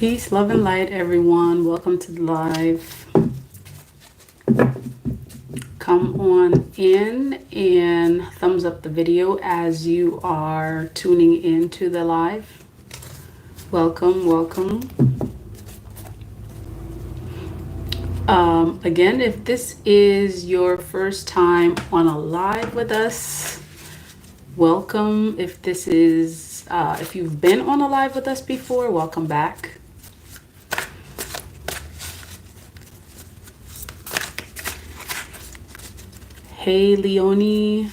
Peace, love, and light, everyone. Welcome to the live. Come on in and thumbs up the video as you are tuning into the live. Welcome, welcome. Again, if this is your first time on a live with us, welcome. If this is, if you've been on a live with us before, welcome back. Hey, Leonie,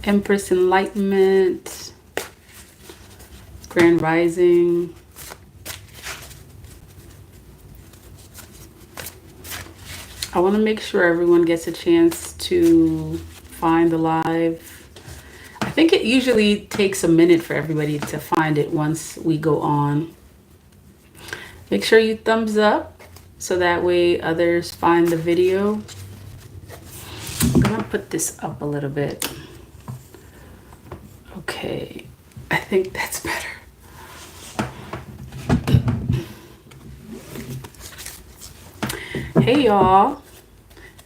Empress Enlightenment, Grand Rising. I want to make sure everyone gets a chance to find the live. I think it usually takes a minute for everybody to find it once we go on. Make sure you thumbs up so that way others find the video. I'm gonna put this up a little bit. Okay, I think that's better. Hey y'all,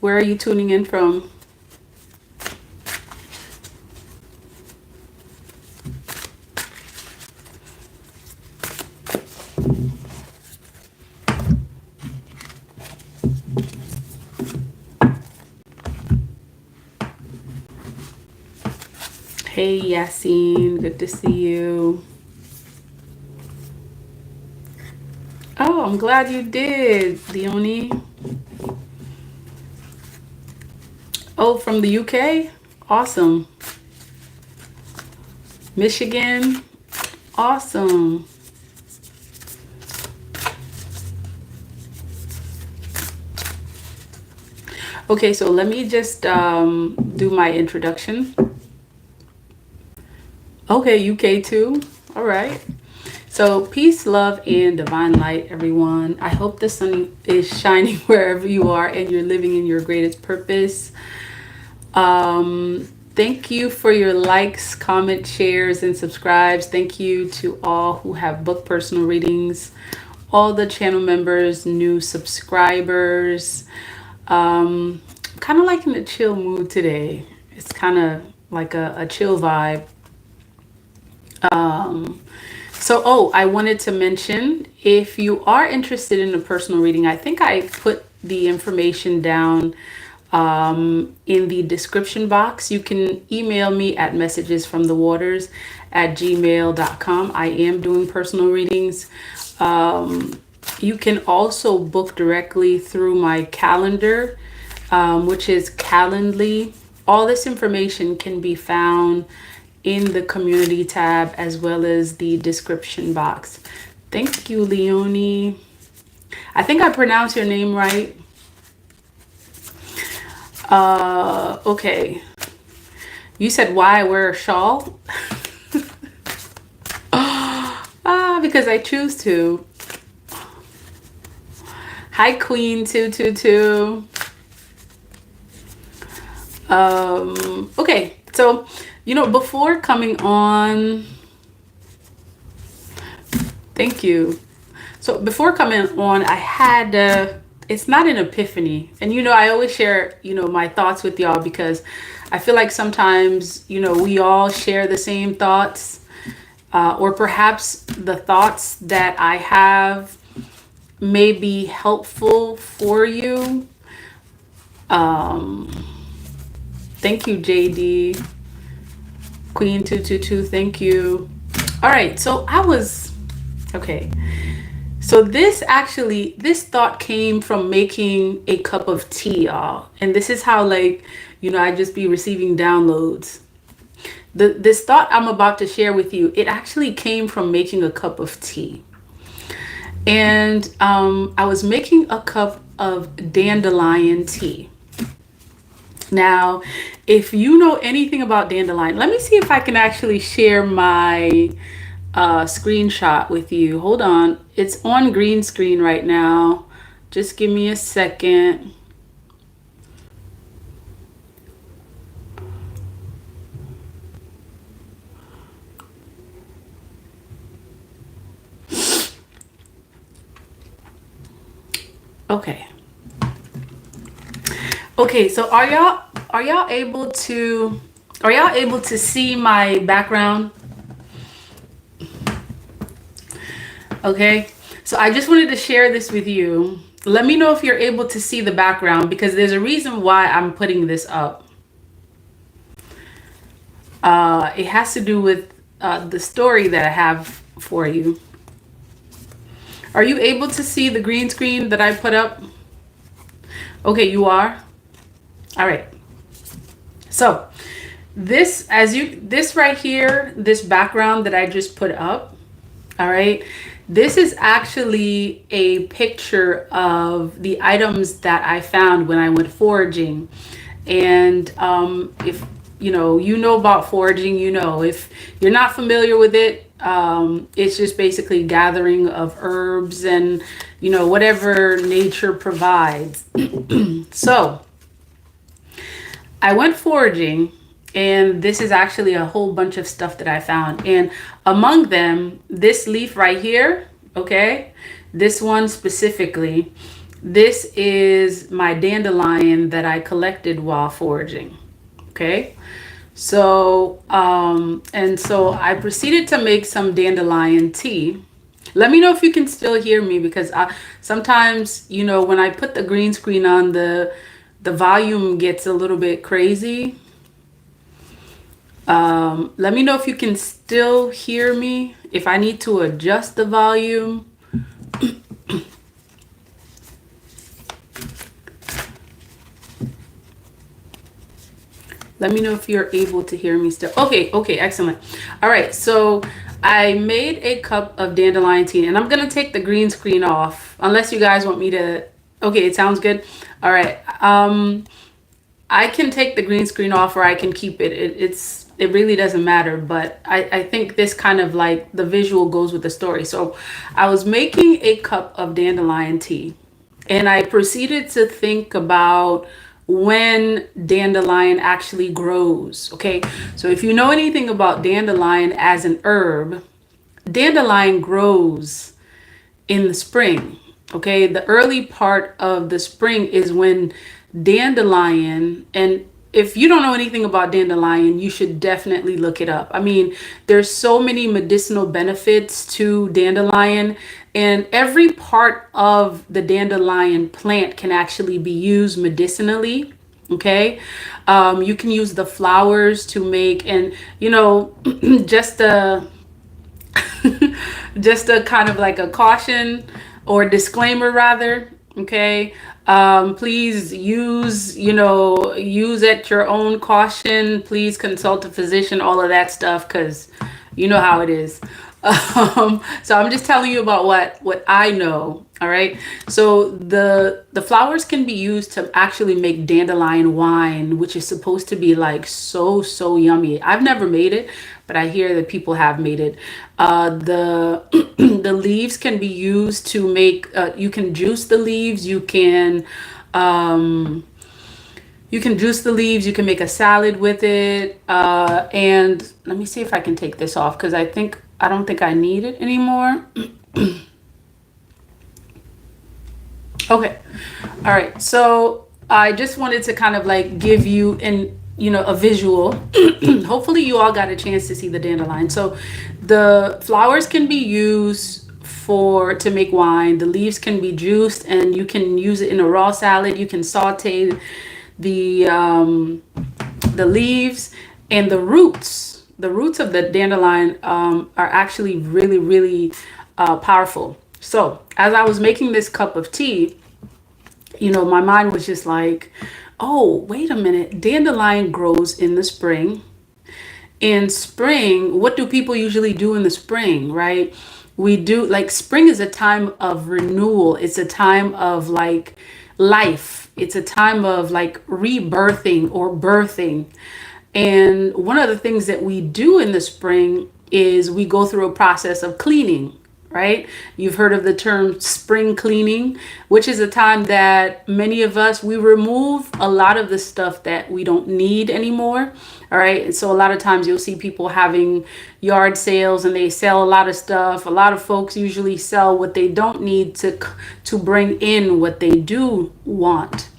where are you tuning in from? Hey Yassine, good to see you. Oh, I'm glad you did, Leonie. Oh, from the UK? Awesome. Michigan? Awesome. Okay, so let me just do my introduction. Okay, UK too. All right. So peace, love, and divine light, everyone. I hope the sun is shining wherever you are and you're living in your greatest purpose. Thank you for your likes, comments, shares, and subscribes. Thank you to all who have booked personal readings, all the channel members, new subscribers. Kind of like in a chill mood today. It's kind of like a chill vibe. I wanted to mention, if you are interested in a personal reading, I think I put the information down in the description box. You can email me at messagesfromthewaters@gmail.com. I am doing personal readings. You can also book directly through my calendar, which is Calendly. All this information can be found in the community tab as well as the description box. Thank you, Leonie. I think I pronounced your name right. Okay. You said why I wear a shawl? Because I choose to. Hi, Queen 222. Okay, so before coming on, thank you. So before coming on, I had it's not an epiphany, and I always share my thoughts with y'all because I feel like sometimes we all share the same thoughts, or perhaps the thoughts that I have may be helpful for you. Thank you, JD. Queen 222, thank you. All right, so okay. So this thought came from making a cup of tea, y'all. And this is how I just be receiving downloads. This thought I'm about to share with you, it actually came from making a cup of tea. And I was making a cup of dandelion tea. Now, if you know anything about dandelion, let me see if I can actually share my screenshot with you. Hold on. It's on green screen right now. Just give me a second. Okay. Okay, so are y'all able to see my background? Okay. So I just wanted to share this with you. Let me know if you're able to see the background because there's a reason why I'm putting this up. It has to do with the story that I have for you. Are you able to see the green screen that I put up? Okay, you are? All right. So this right here, this background that I just put up, all right, this is actually a picture of the items that I found when I went foraging. And if you know about foraging, if you're not familiar with it, it's just basically gathering of herbs and whatever nature provides. So I went foraging, and this is actually a whole bunch of stuff that I found. And among them, this leaf right here, okay, this one specifically, this is my dandelion that I collected while foraging. Okay. So, and so I proceeded to make some dandelion tea. Let me know if you can still hear me because sometimes, when I put the green screen on, the volume gets a little bit crazy. Let me know if you can still hear me, if I need to adjust the volume. Let me know if you're able to hear me still. Okay, excellent. All right, so I made a cup of dandelion tea, and I'm gonna take the green screen off, unless you guys want me to. Okay, it sounds good. All right, I can take the green screen off, or I can keep it. It really doesn't matter, but I think this kind of like the visual goes with the story. So I was making a cup of dandelion tea, and I proceeded to think about when dandelion actually grows. Okay, so if you know anything about dandelion as an herb, dandelion grows in the spring. Okay, the early part of the spring is when dandelion, and if you don't know anything about dandelion, you should definitely look it up. I mean, there's so many medicinal benefits to dandelion, and every part of the dandelion plant can actually be used medicinally. Okay, you can use the flowers to make, and just a just a kind of like a caution or disclaimer rather. Okay, please use at your own caution. Please consult a physician, all of that stuff, because you know how it is. So I'm just telling you about what I know. All right, so the flowers can be used to actually make dandelion wine, which is supposed to be like so yummy. I've never made it, but I hear that people have made it. The the leaves can be used to make. You can juice the leaves. You can juice the leaves. You can make a salad with it. And let me see if I can take this off because I don't think I need it anymore. Okay. All right. So I just wanted to kind of like give you a visual. Hopefully you all got a chance to see the dandelion. So the flowers can be used to make wine. The leaves can be juiced, and you can use it in a raw salad. You can saute the leaves, and the roots. The roots of the dandelion are actually really powerful. So as I was making this cup of tea, my mind was just like, oh, wait a minute. Dandelion grows in the spring. In spring, what do people usually do in the spring, right? We do, like, spring is a time of renewal. It's a time of like life. It's a time of like rebirthing or birthing. And one of the things that we do in the spring is we go through a process of cleaning. right? You've heard of the term spring cleaning, which is a time that many of us, we remove a lot of the stuff that we don't need anymore. All right. And so a lot of times you'll see people having yard sales and they sell a lot of stuff. A lot of folks usually sell what they don't need to bring in what they do want.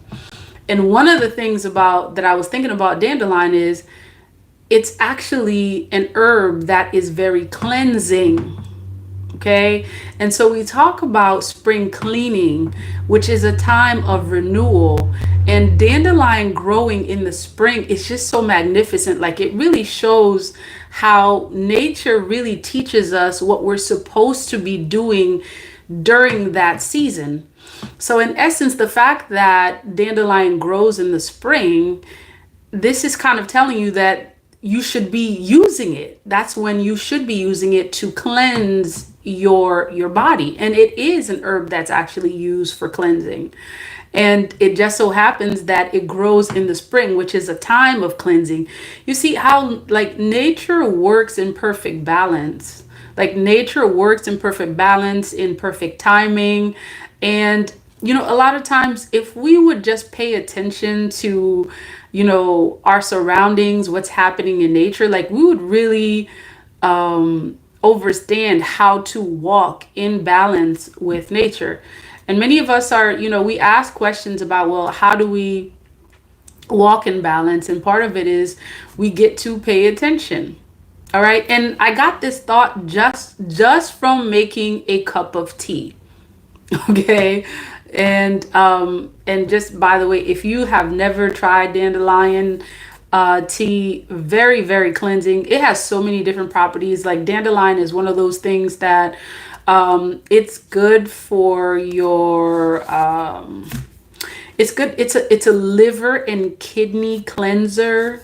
And one of the things about that I was thinking about dandelion is it's actually an herb that is very cleansing. Okay. And so we talk about spring cleaning, which is a time of renewal. And dandelion growing in the spring is just so magnificent. Like it really shows how nature really teaches us what we're supposed to be doing during that season. So, in essence, the fact that dandelion grows in the spring, this is kind of telling you that you should be using it. That's when you should be using it to cleanse your body. And it is an herb that's actually used for cleansing. And it just so happens that it grows in the spring, which is a time of cleansing. You see how like nature works in perfect balance. Like nature works in perfect balance, in perfect timing. And you know, a lot of times if we would just pay attention to, you know, our surroundings, what's happening in nature, like we would really understand how to walk in balance with nature. And many of us are, you know, we ask questions about, well, how do we walk in balance? And part of it is we get to pay attention. All right. And I got this thought just from making a cup of tea. Okay. And just by the way, if you have never tried dandelion tea, very, very cleansing. It has so many different properties. Like dandelion is one of those things that it's good for your it's good. It's a liver and kidney cleanser.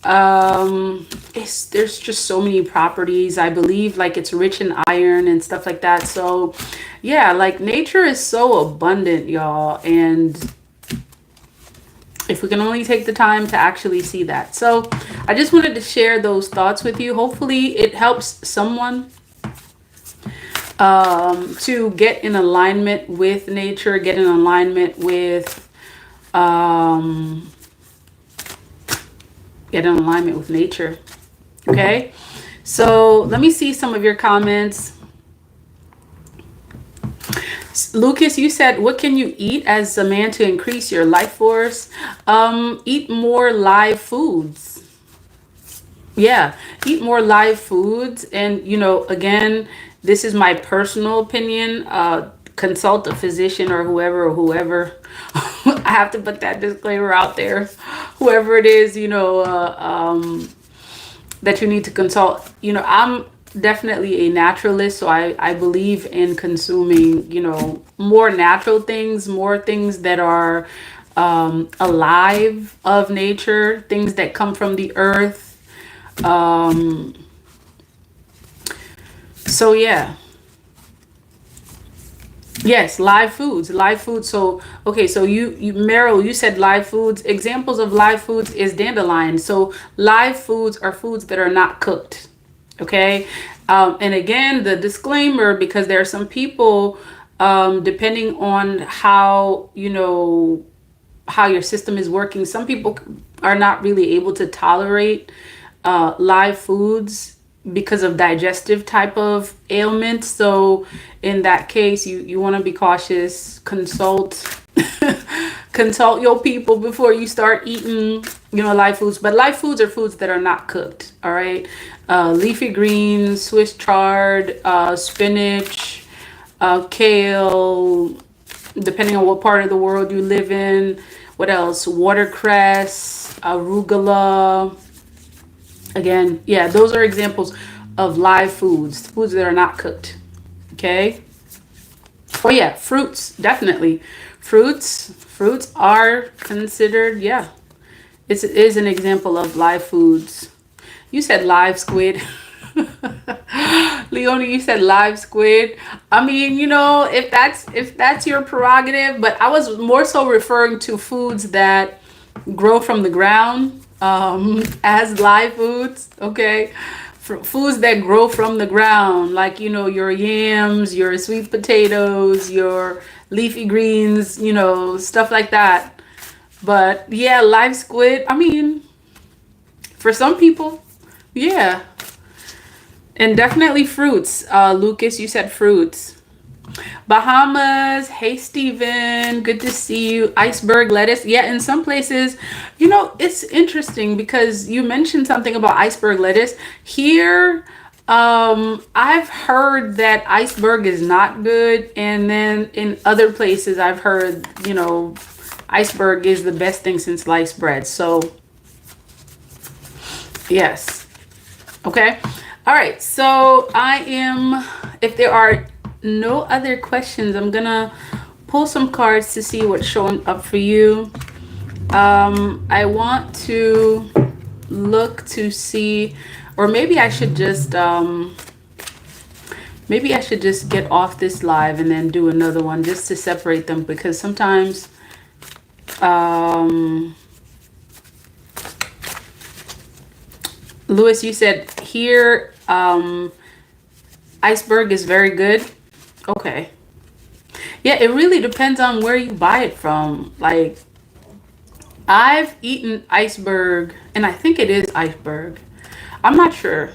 There's just so many properties. I believe like it's rich in iron and stuff like that. So yeah, like nature is so abundant, y'all. And if we can only take the time to actually see that. So I just wanted to share those thoughts with you. Hopefully it helps someone to get in alignment with nature, get in alignment with nature. Okay. So let me see some of your comments. Lucas, you said, what can you eat as a man to increase your life force? Eat more live foods. Yeah, eat more live foods. And, you know, again, this is my personal opinion. Consult a physician or whoever. I have to put that disclaimer out there. Whoever it is, you know, that you need to consult. You know, I'm definitely a naturalist, so I believe in consuming, you know, more natural things, more things that are alive of nature, things that come from the earth. So yeah. Yes, live foods, live foods. So, okay, so you Meryl, you said live foods. Examples of live foods is dandelion. So live foods are foods that are not cooked. Okay. And again, the disclaimer, because there are some people, depending on how, you know, how your system is working, some people are not really able to tolerate live foods because of digestive type of ailments. So in that case, you want to be cautious, consult consult your people before you start eating, you know, live foods. But live foods are foods that are not cooked. All right. Leafy greens, Swiss chard, spinach, kale, depending on what part of the world you live in. What else? Watercress, arugula. Again, yeah, those are examples of live foods, foods that are not cooked. Okay. Oh yeah, fruits, definitely. Fruits are considered, yeah. It is an example of live foods. You said live squid. Leonie, you said live squid. I mean, you know, if that's your prerogative, but I was more so referring to foods that grow from the ground as live foods. Okay. foods that grow from the ground, like, your yams, your sweet potatoes, your leafy greens, stuff like that. But yeah, live squid, I mean, for some people, yeah. And definitely fruits. Lucas, you said fruits. Bahamas, hey Steven, good to see you. Iceberg lettuce. Yeah, in some places, it's interesting because you mentioned something about iceberg lettuce. Here, I've heard that iceberg is not good, and then in other places I've heard, iceberg is the best thing since sliced bread. So, yes. Okay. All right. So, if there are no other questions, I'm gonna pull some cards to see what's showing up for you. I want to look to see, or maybe I should just get off this live and then do another one just to separate them, because sometimes Lewis, you said here iceberg is very good. Okay. Yeah, it really depends on where you buy it from. Like, I've eaten iceberg, and I think it is iceberg. I'm not sure,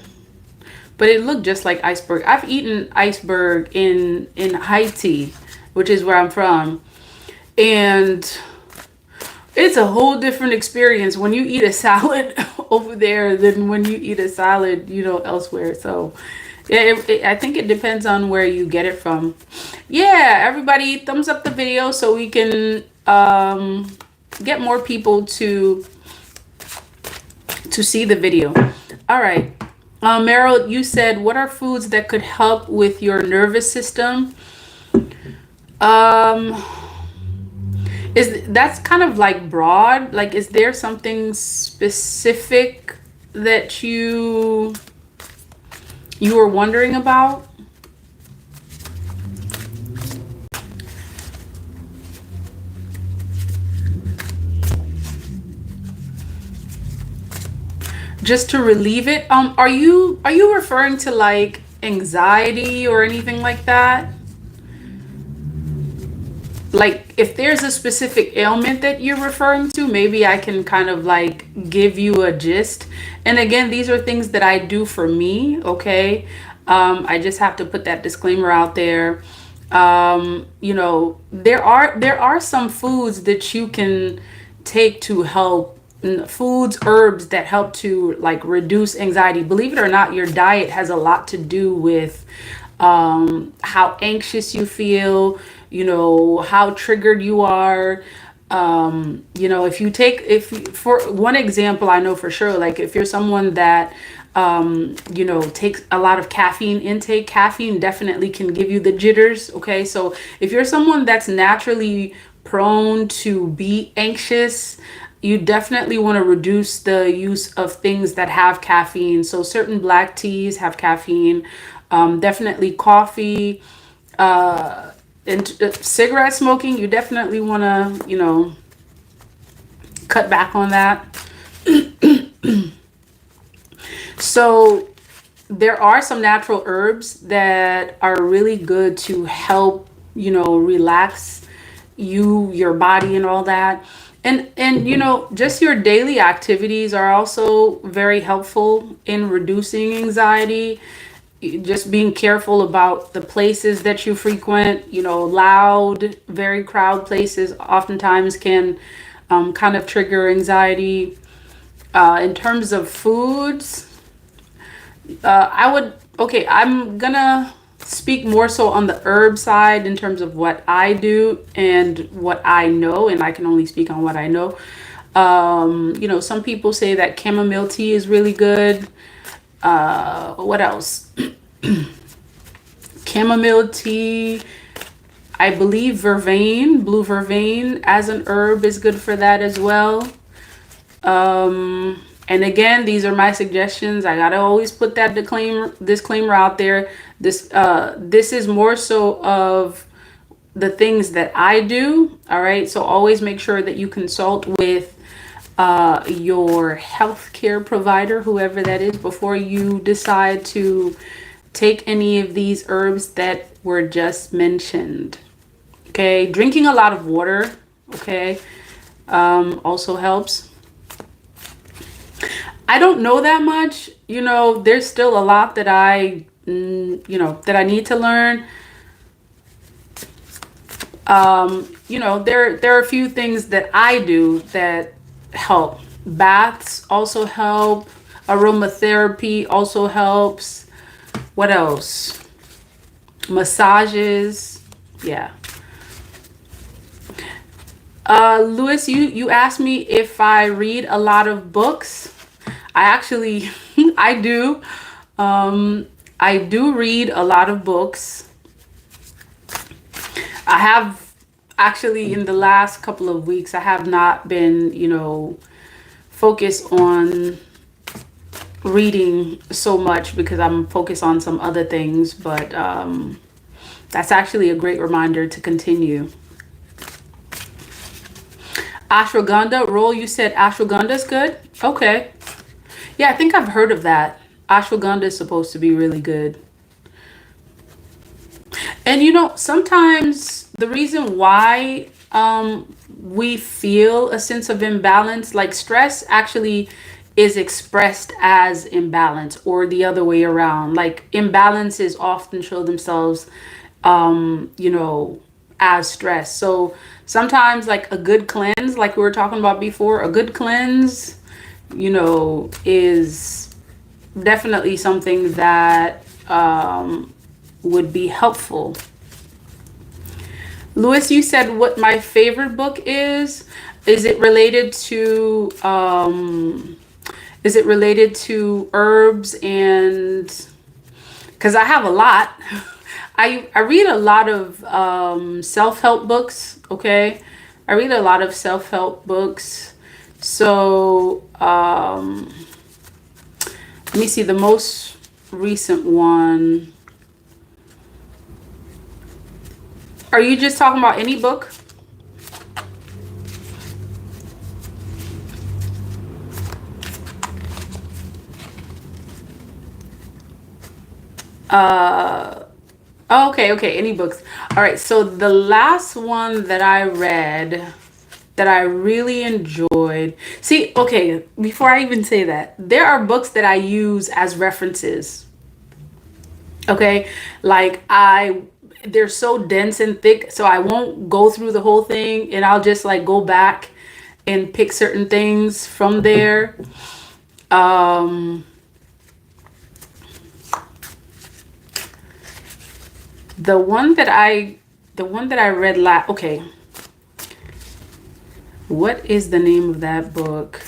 but it looked just like iceberg. I've eaten iceberg in Haiti, which is where I'm from, and it's a whole different experience when you eat a salad over there than when you eat a salad, elsewhere. So yeah, I think it depends on where you get it from. Yeah, everybody, thumbs up the video so we can get more people to see the video. All right. Meryl, you said, what are foods that could help with your nervous system? That's kind of like broad. Like, is there something specific that you were wondering about? Just to relieve it? Are you referring to like anxiety or anything like that? Like, if there's a specific ailment that you're referring to, maybe I can kind of like give you a gist. And again, these are things that I do for me, okay? I just have to put that disclaimer out there. There are some foods that you can take to help, foods, herbs that help to like reduce anxiety. Believe it or not, your diet has a lot to do with how anxious you feel, how triggered you are. For one example, I know for sure, like if you're someone that, takes a lot of caffeine intake, caffeine definitely can give you the jitters. Okay. So if you're someone that's naturally prone to be anxious, you definitely want to reduce the use of things that have caffeine. So certain black teas have caffeine, definitely coffee, and cigarette smoking, you definitely want to, cut back on that. So there are some natural herbs that are really good to help, relax your body and all that. And just your daily activities are also very helpful in reducing anxiety. Just being careful about the places that you frequent. Loud, very crowded places oftentimes can kind of trigger anxiety. In terms of foods, I'm gonna speak more so on the herb side in terms of what I do and what I know, and I can only speak on what I know. Some people say that chamomile tea is really good. What else? Chamomile tea. I believe vervain, blue vervain as an herb is good for that as well. And again, these are my suggestions. I gotta always put that disclaimer out there. This is more so of the things that I do. All right. So always make sure that you consult with your healthcare provider, whoever that is, before you decide to take any of these herbs that were just mentioned. Okay, drinking a lot of water, okay, also helps. I don't know that much, there's still a lot that that I need to learn. There are a few things that I do that help. Baths also help. Aromatherapy also helps. What else? Massages. Yeah. Lewis, you asked me if I read a lot of books. I actually, I do. I do read a lot of books. I have actually in the last couple of weeks, I have not been, focused on reading so much because I'm focused on some other things. But that's actually a great reminder to continue. Ashwagandha, Roll, you said ashwagandha is good? Okay. Yeah, I think I've heard of that. Ashwagandha is supposed to be really good. And sometimes the reason why we feel a sense of imbalance, like stress actually is expressed as imbalance or the other way around. Like imbalances often show themselves, as stress. So sometimes like a good cleanse, like we were talking about before, a good cleanse, is definitely something that would be helpful. Lewis, you said what my favorite book is. Is it related to herbs? And because I have a lot. I read a lot of self-help books, okay? I read a lot of self-help books. So let me see the most recent one. Are you just talking about any book? Okay, any books. All right, so the last one that I read that I really enjoyed. See, okay, before I even say that, there are books that I use as references. Okay, like they're so dense and thick, so I won't go through the whole thing, and I'll just like go back and pick certain things from there. Um, the one that I read last. Okay, what is the name of that book?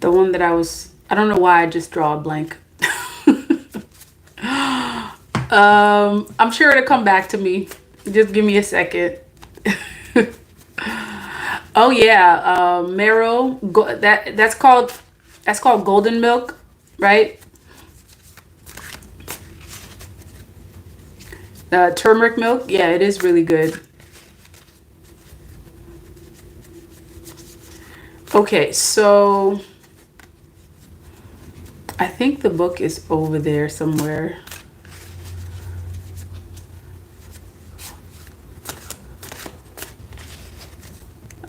The one that I don't know why I just draw a blank. I'm sure it'll come back to me. Just give me a second. Oh yeah, marrow. That's called golden milk, right? Turmeric milk. Yeah, it is really good. Okay, so I think the book is over there somewhere.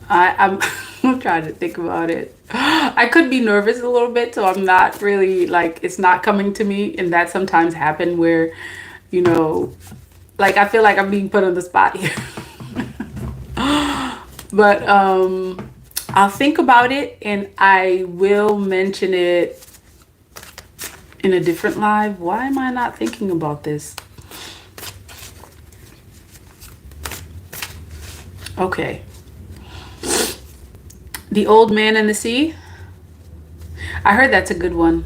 I'm I'm trying to think about it. I could be nervous a little bit, so I'm not really like it's not coming to me, and that sometimes happen where, you know, like I feel like I'm being put on the spot here. But I'll think about it and I will mention it in a different live. Why am I not thinking about this? Okay. The Old Man and the Sea. I heard that's a good one.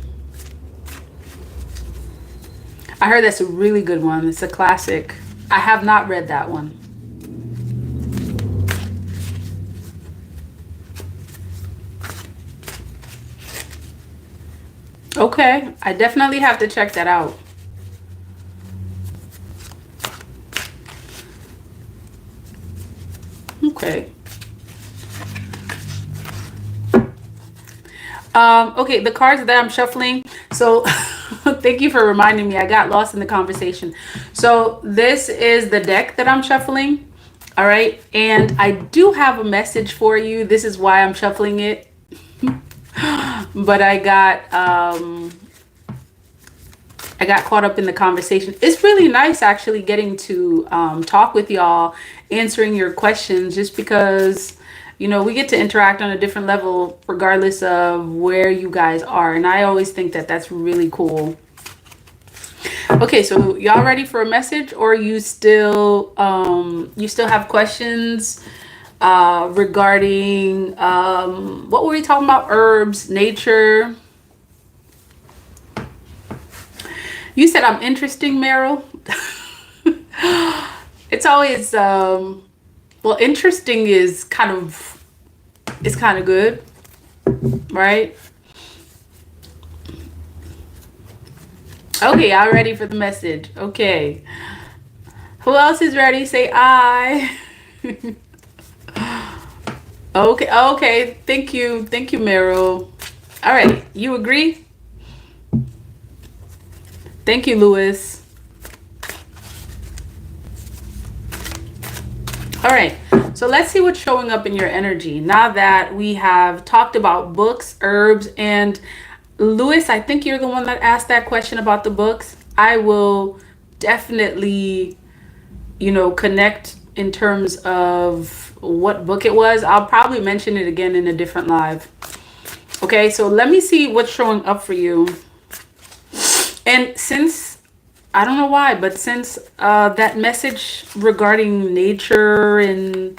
I heard that's a really good one. It's a classic. I have not read that one. Okay, I definitely have to check that out. Okay. Okay, the cards that I'm shuffling. So thank you for reminding me. I got lost in the conversation. So this is the deck that I'm shuffling. All right. And I do have a message for you. This is why I'm shuffling it. But I got caught up in the conversation. It's really nice actually getting to talk with y'all, answering your questions, just because, you know, we get to interact on a different level regardless of where you guys are. And I always think that that's really cool. Okay, so y'all ready for a message, or you still have questions regarding what were we talking about? Herbs, nature. You said I'm interesting, Meryl. It's always well, interesting is kind of good, right? Okay, I'm ready for the message. Okay. Who else is ready? Say I. Okay. Thank you, Meryl. All right, you agree? Thank you, Lewis. All right, so let's see what's showing up in your energy now that we have talked about books, herbs, and Lewis, I think you're the one that asked that question about the books. I will definitely, you know, connect in terms of what book it was. I'll probably mention it again in a different live. Okay, so let me see what's showing up for you. And since, I don't know why, but since that message regarding nature and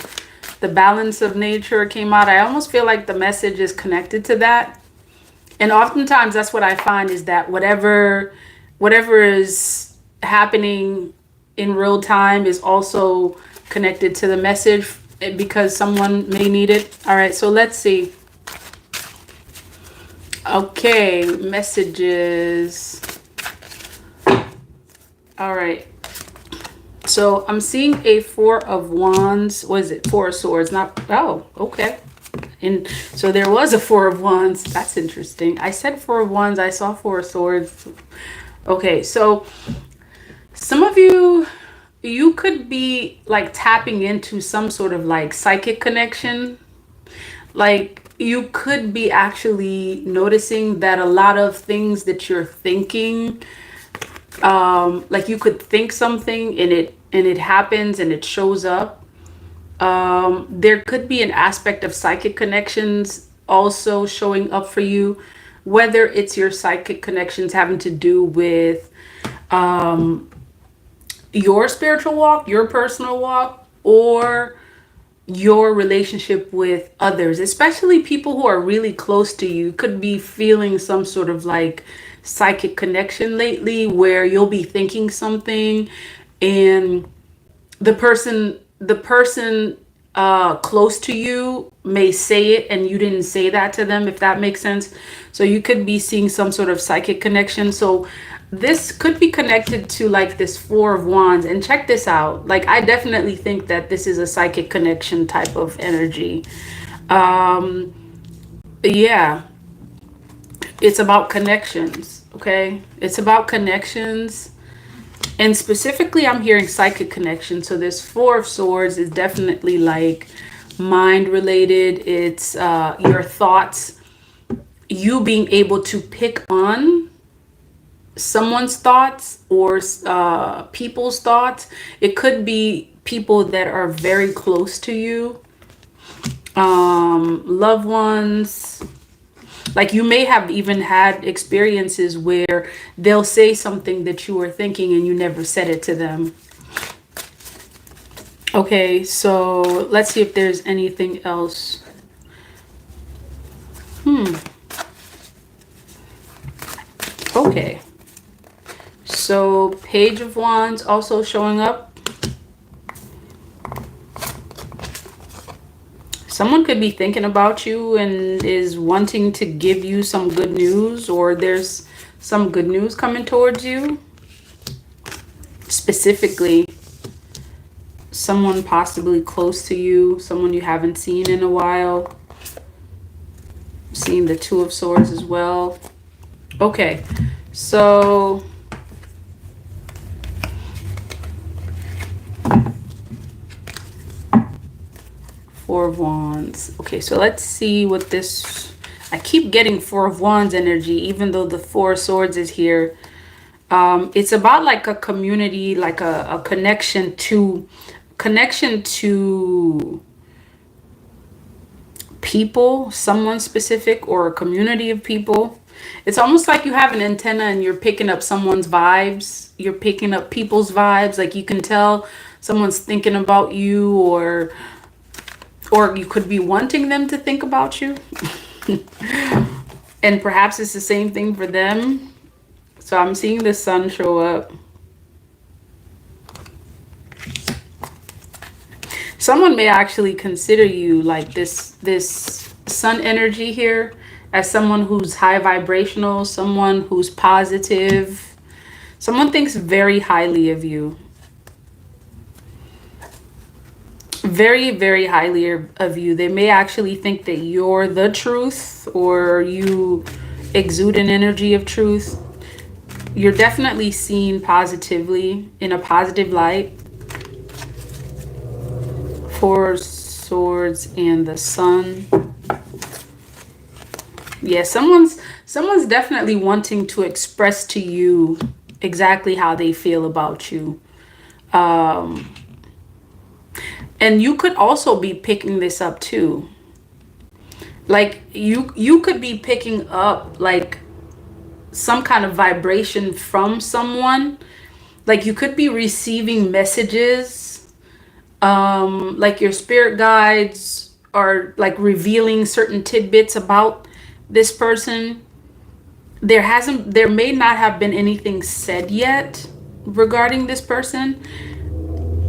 the balance of nature came out, I almost feel like the message is connected to that. And oftentimes that's what I find, is that whatever is happening in real time is also connected to the message, because someone may need it. All right, so let's see. Okay, messages. All right. So I'm seeing a 4 of Wands. What is it? 4 of Swords. Not, oh, okay. And so there was a 4 of Wands. That's interesting. I said 4 of Wands. I saw 4 of Swords. Okay, so some of you could be like tapping into some sort of like psychic connection. Like you could be actually noticing that a lot of things that you're thinking, like you could think something and it happens and it shows up. There could be an aspect of psychic connections also showing up for you, whether it's your psychic connections having to do with your spiritual walk, your personal walk, or your relationship with others, especially people who are really close to you. Could be feeling some sort of like psychic connection lately, where you'll be thinking something and the person close to you may say it and you didn't say that to them, if that makes sense. So you could be seeing some sort of psychic connection. So this could be connected to like this 4 of Wands. And check this out. Like, I definitely think that this is a psychic connection type of energy. Yeah, it's about connections. Okay, it's about connections. And specifically, I'm hearing psychic connection. So this 4 of Swords is definitely like mind related. It's your thoughts, you being able to pick on someone's thoughts or people's thoughts. It could be people that are very close to you, loved ones. Like you may have even had experiences where they'll say something that you were thinking and you never said it to them. Okay, so let's see if there's anything else. Okay. So Page of Wands also showing up. Someone could be thinking about you and is wanting to give you some good news, or there's some good news coming towards you. Specifically, someone possibly close to you, someone you haven't seen in a while. Seeing the Two of Swords as well. Okay, so Four of Wands. Okay, so let's see what this... I keep getting Four of Wands energy, even though the Four of Swords is here. It's about like a community, like a connection to people, someone specific, or a community of people. It's almost like you have an antenna and you're picking up someone's vibes. You're picking up people's vibes. Like you can tell someone's thinking about you, or you could be wanting them to think about you. And perhaps it's the same thing for them. So I'm seeing the Sun show up. Someone may actually consider you, like this Sun energy here, as someone who's high vibrational, someone who's positive. Someone thinks very highly of you. Very, very highly of you. They may actually think that you're the truth, or you exude an energy of truth. You're definitely seen positively, in a positive light. Four Swords and the Sun. Yeah, someone's definitely wanting to express to you exactly how they feel about you. And you could also be picking this up too. Like you could be picking up like some kind of vibration from someone. Like you could be receiving messages. Like your spirit guides are like revealing certain tidbits about this person. There may not have been anything said yet regarding this person.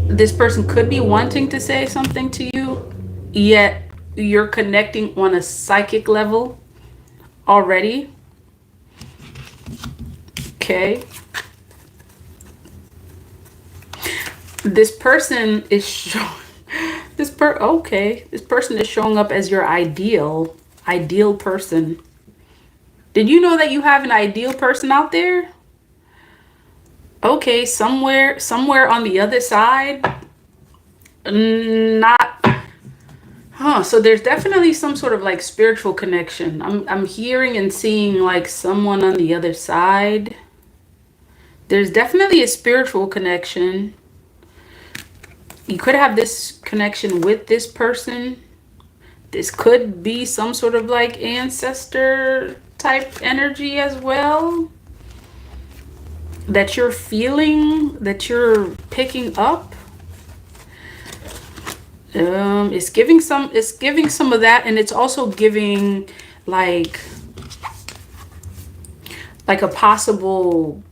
This person could be wanting to say something to you, yet you're connecting on a psychic level already. Okay. This person is this person is showing up as your ideal person. Did you know that you have an ideal person out there? Okay, somewhere on the other side. So there's definitely some sort of like spiritual connection. I'm hearing and seeing like someone on the other side. There's definitely a spiritual connection. You could have this connection with this person. This could be some sort of like ancestor type energy as well, that you're feeling, that you're picking up. It's giving some of that, and it's also giving like a possible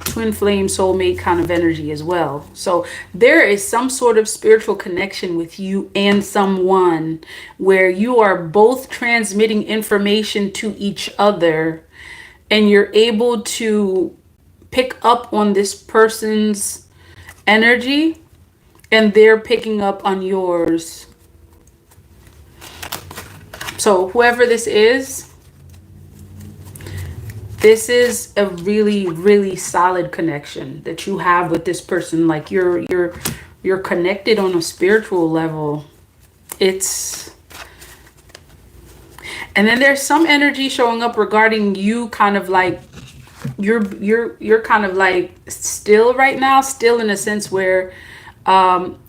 twin flame soulmate kind of energy as well. So there is some sort of spiritual connection with you and someone where you are both transmitting information to each other, and you're able to pick up on this person's energy and they're picking up on yours. So whoever this is a really, really solid connection that you have with this person. Like you're connected on a spiritual level. And then there's some energy showing up regarding you, kind of like you're kind of like still right now, still in a sense where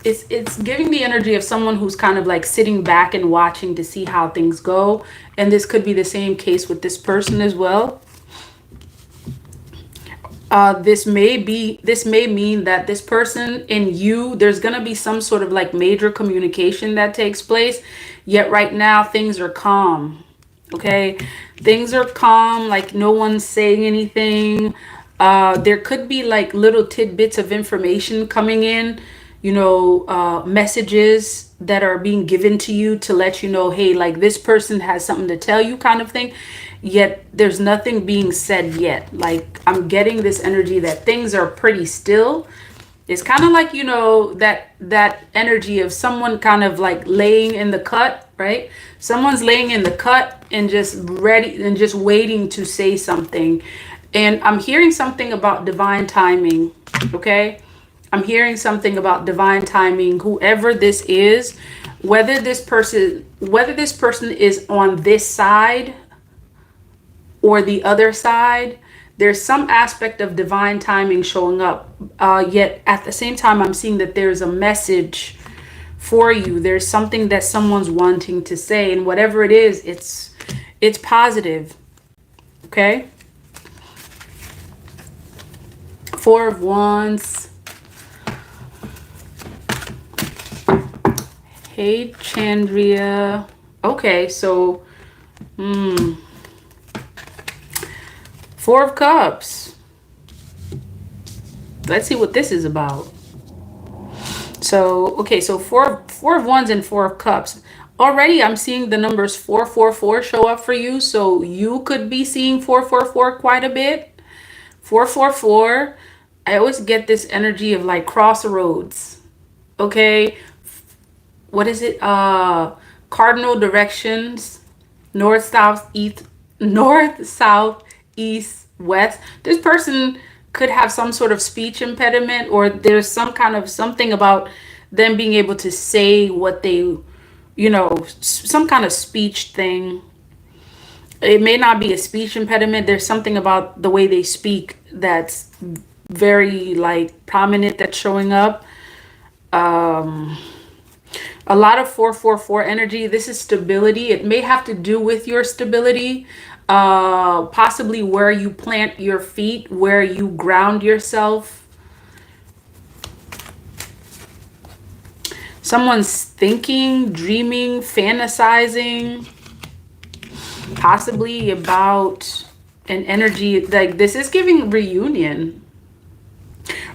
it's giving the energy of someone who's kind of like sitting back and watching to see how things go. And this could be the same case with this person as well. This may mean that this person and you, there's gonna be some sort of like major communication that takes place, yet right now things are calm. Okay, things are calm, like no one's saying anything. There could be like little tidbits of information coming in, messages that are being given to you to let you know, hey, like this person has something to tell you, kind of thing. Yet there's nothing being said yet. Like I'm getting this energy that things are pretty still, It's kind of like, you know, that energy of someone kind of like laying in the cut, right? Someone's laying in the cut and just ready and just waiting to say something. And I'm hearing something about divine timing, okay? I'm hearing something about divine timing. Whoever this is, whether this person is on this side or the other side, there's some aspect of divine timing showing up. Yet at the same time, I'm seeing that there's a message for you. There's something that someone's wanting to say, and whatever it is, it's positive. Okay. Four of Wands. Hey, Chandria. Okay, so Four of Cups. Let's see what this is about. So, okay, so four of Wands and Four of Cups. Already I'm seeing the numbers 444 show up for you. So you could be seeing 444 quite a bit. 444. I always get this energy of like crossroads. Okay. What is it? Cardinal directions. North, south, east, west. This person could have some sort of speech impediment, or there's some kind of something about them being able to say what they, you know, some kind of speech thing. It may not be a speech impediment. There's something about the way they speak that's very like prominent that's showing up. A lot of 444 energy. This is stability. It may have to do with your stability. Possibly where you plant your feet, where you ground yourself. Someone's thinking, dreaming, fantasizing, possibly about an energy like this is giving reunion.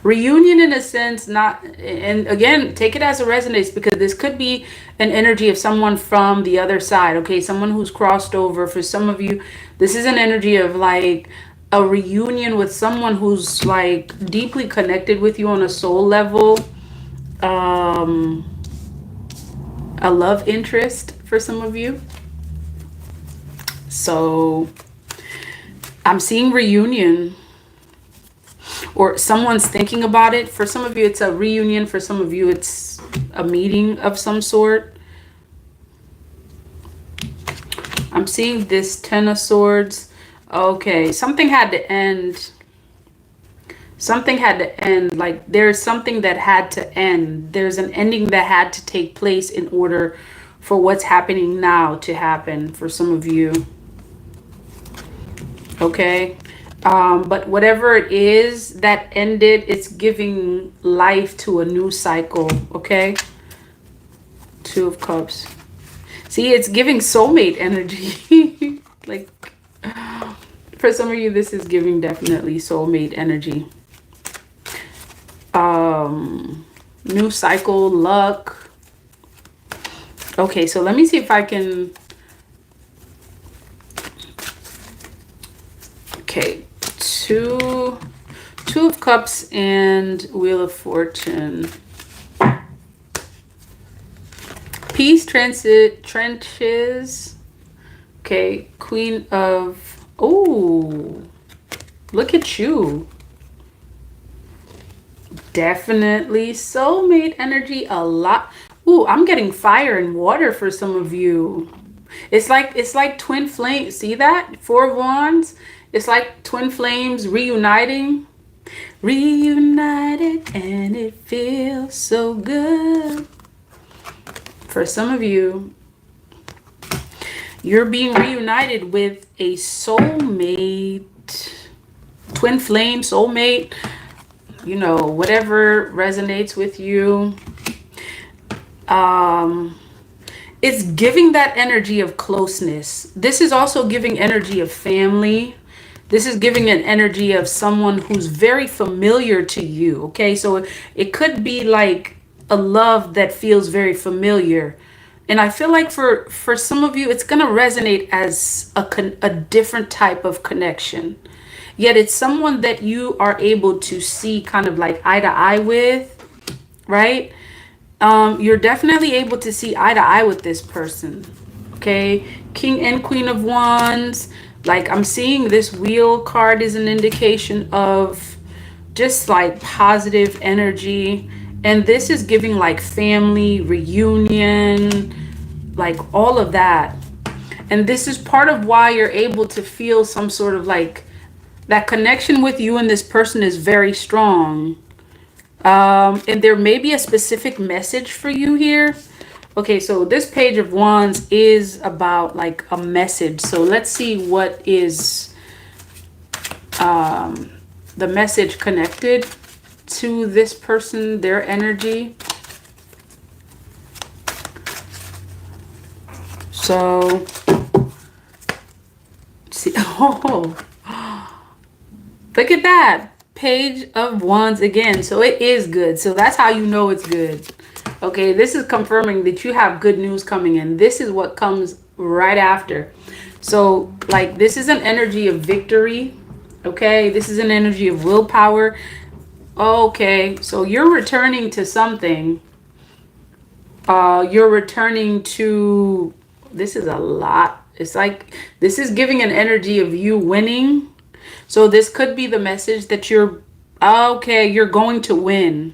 Reunion in a sense, not, and again, take it as a resonance, because this could be an energy of someone from the other side, okay? Someone who's crossed over. For some of you, this is an energy of like a reunion with someone who's like deeply connected with you on a soul level. A love interest for some of you. So I'm seeing reunion. Or someone's thinking about it. For some of you, it's a reunion. For some of you, it's a meeting of some sort. I'm seeing this Ten of Swords. Okay, something had to end. Something had to end. Like there's something that had to end. There's an ending that had to take place in order for what's happening now to happen for some of you. Okay. But whatever it is that ended, it's giving life to a new cycle, okay? Two of Cups. See, it's giving soulmate energy. Like, for some of you, this is giving definitely soulmate energy. New cycle, luck. Okay, so let me see if I can... Okay. Two of Cups and Wheel of Fortune. Peace, transit, trenches. Okay, Queen of... Oh, look at you. Definitely soulmate energy a lot. Ooh, I'm getting fire and water for some of you. It's like twin flame. See that? Four of Wands. It's like twin flames reuniting. Reunited, and it feels so good. For some of you, you're being reunited with a soulmate, twin flame, soulmate, you know, whatever resonates with you. It's giving that energy of closeness. This is also giving energy of family. This is giving an energy of someone who's very familiar to you, okay? So it could be like a love that feels very familiar. And I feel like for some of you, it's going to resonate as a different type of connection. yet it's someone that you are able to see kind of like eye to eye with, right? You're definitely able to see eye to eye with this person. Okay, King and Queen of Wands. Like, I'm seeing this wheel card is an indication of just like positive energy, and this is giving like family reunion, like all of that. And this is part of why you're able to feel some sort of like that connection with you and this person is very strong. And there may be a specific message for you here. Okay, so this Page of Wands is about like a message. So let's see what is the message connected to this person, their energy. So, see, oh, look at that. Page of Wands again. So it is good. So that's how you know it's good. Okay, this is confirming that you have good news coming in. This is what comes right after. So, like, this is an energy of victory. Okay, this is an energy of willpower. Okay, so you're returning to something. You're returning to, this is a lot. It's like, this is giving an energy of you winning. So this could be the message that you're, okay, you're going to win.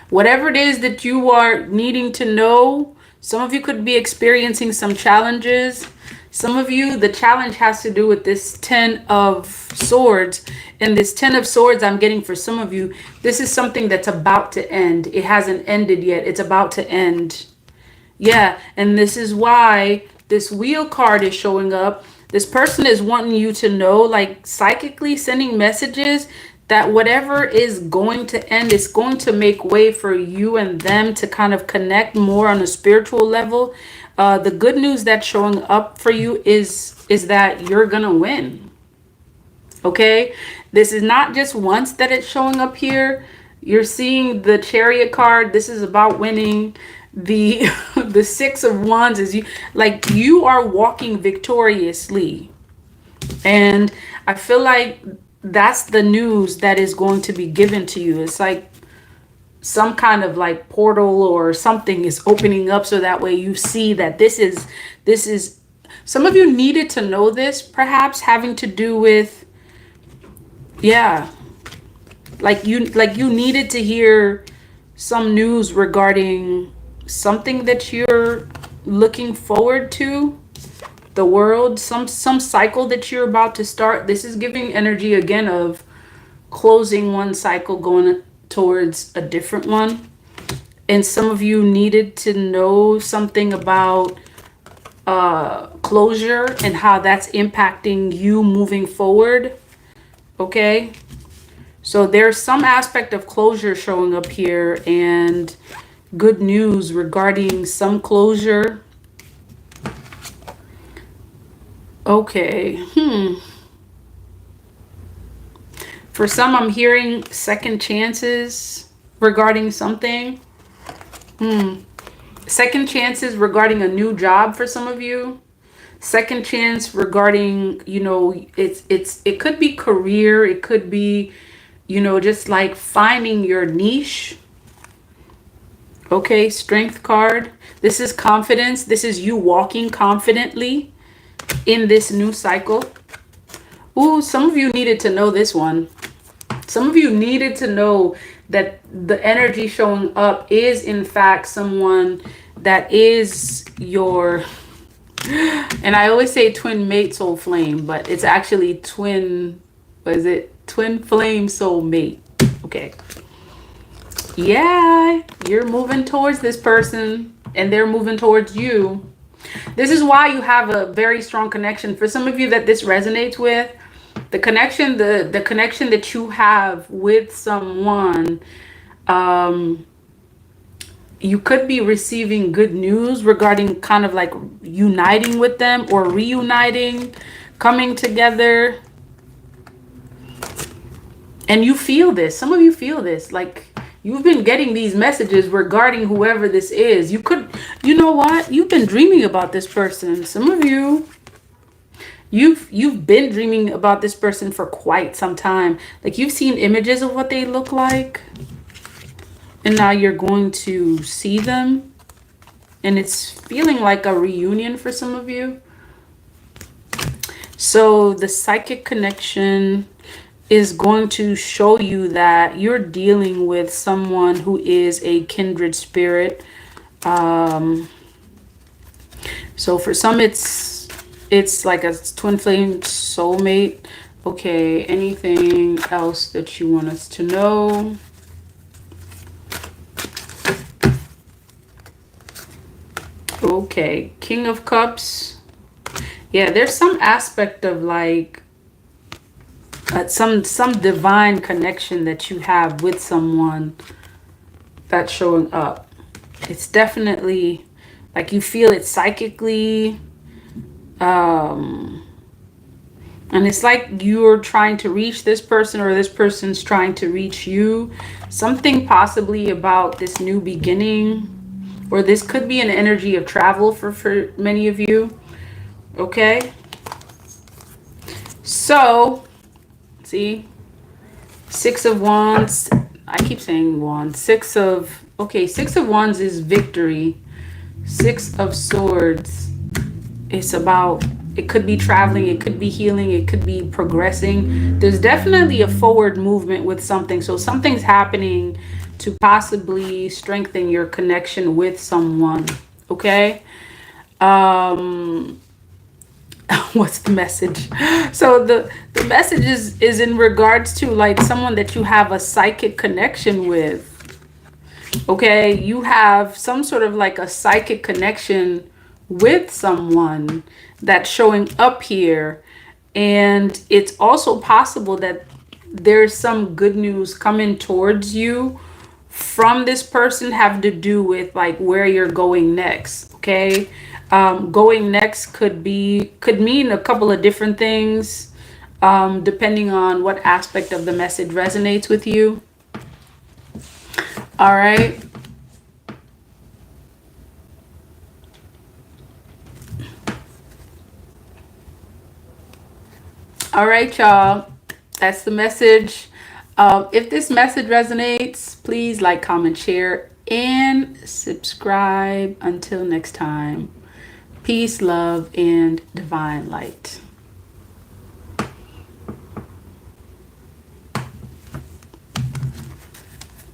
Whatever it is that you are needing to know, some of you could be experiencing some challenges. Some of you, the challenge has to do with this 10 of Swords. And this 10 of Swords I'm getting for some of you, this is something that's about to end. It hasn't ended yet. It's about to end. Yeah, and this is why this wheel card is showing up. This person is wanting you to know, like psychically sending messages that whatever is going to end is going to make way for you and them to kind of connect more on a spiritual level. The good news that's showing up for you is that you're gonna win. Okay, this is not just once that it's showing up here. You're seeing the Chariot card. This is about winning. The the Six of Wands is you are walking victoriously, and I feel like that's the news that is going to be given to you. It's like some kind of like portal or something is opening up, so that way you see that this is some of you needed to know this, perhaps having to do with, yeah, like you needed to hear some news regarding something that you're looking forward to, the world, some cycle that you're about to start. This is giving energy again of closing one cycle, going towards a different one. And some of you needed to know something about closure and how that's impacting you moving forward. Okay, so there's some aspect of closure showing up here, and good news regarding some closure. Okay. For some, I'm hearing second chances regarding something. Second chances regarding a new job for some of you. Second chance regarding, it could be career. It could be, just like finding your niche. Okay, Strength card. This is confidence. This is you walking confidently in this new cycle. Ooh, some of you needed to know this one. Some of you needed to know that the energy showing up is in fact someone that is your, and I always say twin mate soul flame, but it's actually twin flame soul mate. Okay. Yeah, you're moving towards this person and they're moving towards you. This is why you have a very strong connection. For some of you that this resonates with, the connection that you have with someone, you could be receiving good news regarding kind of like uniting with them or reuniting, coming together. And you feel this. Some of you feel this. Like, you've been getting these messages regarding whoever this is. You know what? You've been dreaming about this person. Some of you, You've been dreaming about this person for quite some time. Like you've seen images of what they look like, and now you're going to see them, and it's feeling like a reunion for some of you. So the psychic connection is going to show you that you're dealing with someone who is a kindred spirit. So for some, it's like a twin flame soulmate. Okay, anything else that you want us to know? Okay, King of Cups. Yeah, there's some aspect of like some divine connection that you have with someone that's showing up. It's definitely like you feel it psychically. And it's like you're trying to reach this person or this person's trying to reach you. Something possibly about this new beginning, or this could be an energy of travel for many of you. Okay. So, see, Six of Wands. I keep saying Wands. Okay, Six of Wands is victory. Six of Swords. It's about, it could be traveling, it could be healing, it could be progressing. There's definitely a forward movement with something. So something's happening to possibly strengthen your connection with someone. Okay. What's the message? So the message is in regards to like someone that you have a psychic connection with. Okay, you have some sort of like a psychic connection with someone that's showing up here, and it's also possible that there's some good news coming towards you from this person, have to do with like where you're going next. Okay. Going next could mean a couple of different things, depending on what aspect of the message resonates with you. All right. All right, y'all. That's the message. If this message resonates, please like, comment, share, and subscribe. Until next time, peace, love, and divine light.